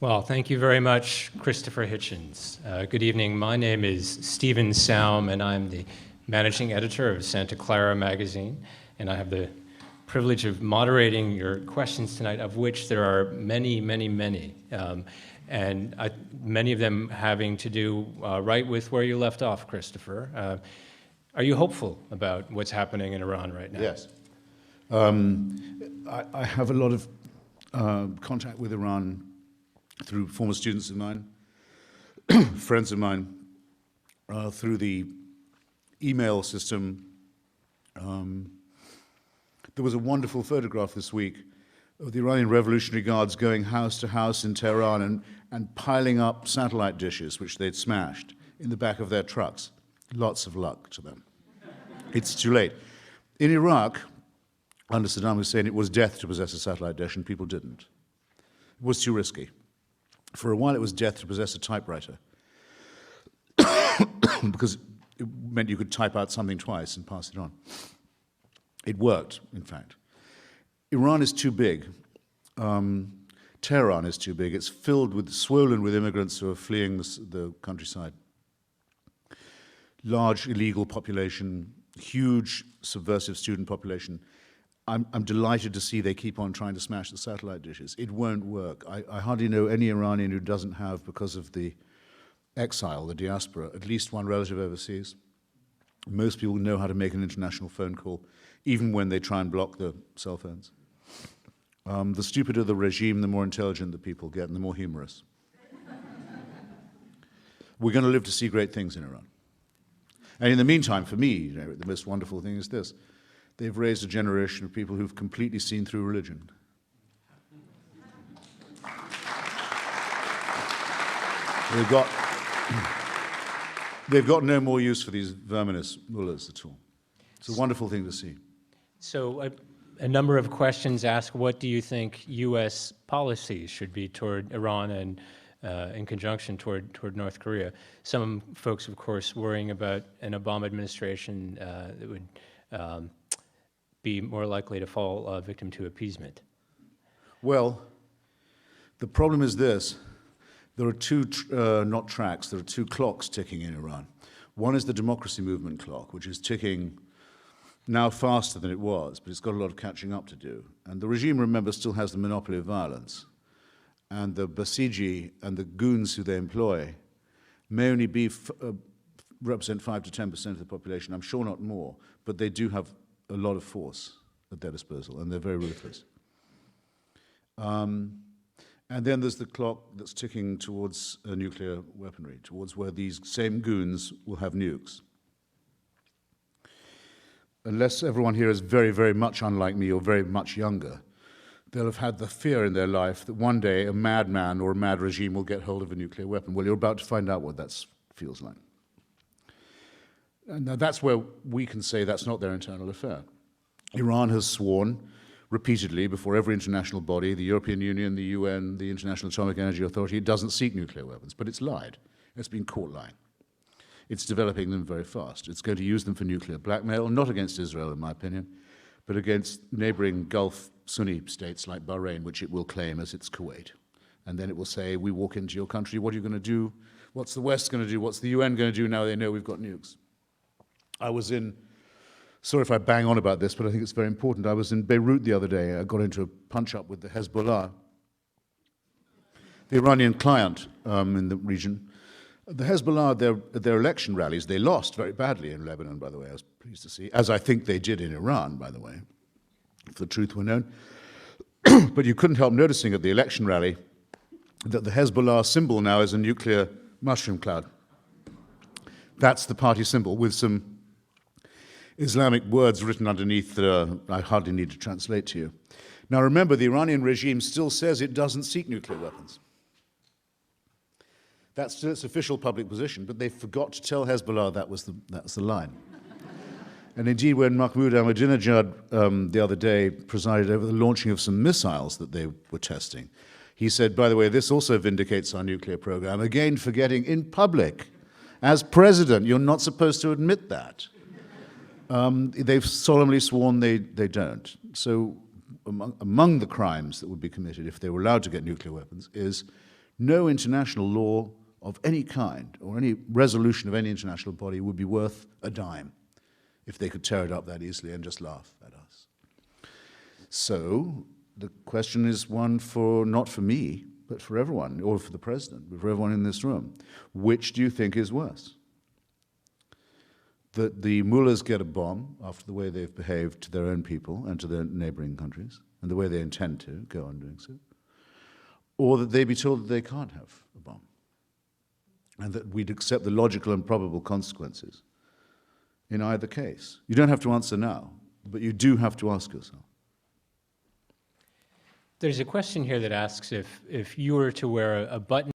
Well, thank you very much, Christopher Hitchens. Good evening. My name is Stephen Saum, and I'm the managing editor of Santa Clara magazine, and I have the privilege of moderating your questions tonight, of which there are many, many, many, many of them having to do right with where you left off, Christopher. Are you hopeful about what's happening in Iran right now? Yes. I have a lot of contact with Iran through former students of mine, friends of mine, through the email system. There was a wonderful photograph this week of the Iranian Revolutionary Guards going house to house in Tehran and piling up satellite dishes, which they'd smashed, in the back of their trucks. Lots of luck to them. It's too late. In Iraq, under Saddam Hussein, it was death to possess a satellite dish, and people didn't. It was too risky. For a while, it was death to possess a typewriter, because it meant you could type out something twice and pass it on. It worked, in fact. Iran is too big. Tehran is too big. It's swollen with immigrants who are fleeing the countryside. Large illegal population, huge subversive student population. I'm delighted to see they keep on trying to smash the satellite dishes. It won't work. I hardly know any Iranian who doesn't have, because of the exile, the diaspora, at least one relative overseas. Most people know how to make an international phone call, even when they try and block the cell phones. The stupider the regime, the more intelligent the people get, and the more humorous. We're going to live to see great things in Iran. And in the meantime, for me, the most wonderful thing is this. They've raised a generation of people who've completely seen through religion. They've got no more use for these verminous mullahs at all. It's a wonderful thing to see. So a number of questions ask, what do you think U.S. policies should be toward Iran and in conjunction toward North Korea? Some folks, of course, worrying about an Obama administration that would be more likely to fall victim to appeasement. Well, the problem is this. There are two, not tracks, there are two clocks ticking in Iran. One is the democracy movement clock, which is ticking now faster than it was, but it's got a lot of catching up to do. And the regime, remember, still has the monopoly of violence. And the Basiji and the goons who they employ may only represent 5 to 10% of the population. I'm sure not more, but they do have a lot of force at their disposal, and they're very ruthless. And then there's the clock that's ticking towards nuclear weaponry, towards where these same goons will have nukes. Unless everyone here is very, very much unlike me or very much younger, they'll have had the fear in their life that one day a madman or a mad regime will get hold of a nuclear weapon. Well, you're about to find out what that feels like. And now that's where we can say that's not their internal affair. Iran has sworn repeatedly before every international body, the European Union, the UN, the International Atomic Energy Authority, it doesn't seek nuclear weapons, but it's lied. It's been caught lying. It's developing them very fast. It's going to use them for nuclear blackmail, not against Israel, in my opinion, but against neighboring Gulf Sunni states like Bahrain, which it will claim as its Kuwait. And then it will say, we walk into your country, what are you going to do? What's the West going to do? What's the UN going to do now they know we've got nukes? I was in, sorry if I bang on about this, but I think it's very important. I was in Beirut the other day. I got into a punch-up with the Hezbollah, the Iranian client in the region. The Hezbollah, at their election rallies, they lost very badly in Lebanon, by the way, I was pleased to see, as I think they did in Iran, by the way, if the truth were known. But you couldn't help noticing at the election rally that the Hezbollah symbol now is a nuclear mushroom cloud. That's the party symbol with some Islamic words written underneath that I hardly need to translate to you. Now remember, the Iranian regime still says it doesn't seek nuclear weapons. That's still its official public position, but they forgot to tell Hezbollah that's the line. And indeed, when Mahmoud Ahmadinejad the other day presided over the launching of some missiles that they were testing, he said, by the way, this also vindicates our nuclear program, again forgetting in public, as president, you're not supposed to admit that. They've solemnly sworn they don't. So among the crimes that would be committed if they were allowed to get nuclear weapons is No international law of any kind or any resolution of any international body would be worth a dime if they could tear it up that easily and just laugh at us. So the question is one for, not for me, but for everyone, or for the president, but for everyone in this room. Which do you think is worse? That the mullahs get a bomb after the way they've behaved to their own people and to their neighboring countries, and the way they intend to go on doing so, or that they be told that they can't have a bomb, and that we'd accept the logical and probable consequences in either case. You don't have to answer now, but you do have to ask yourself. There's a question here that asks if you were to wear a button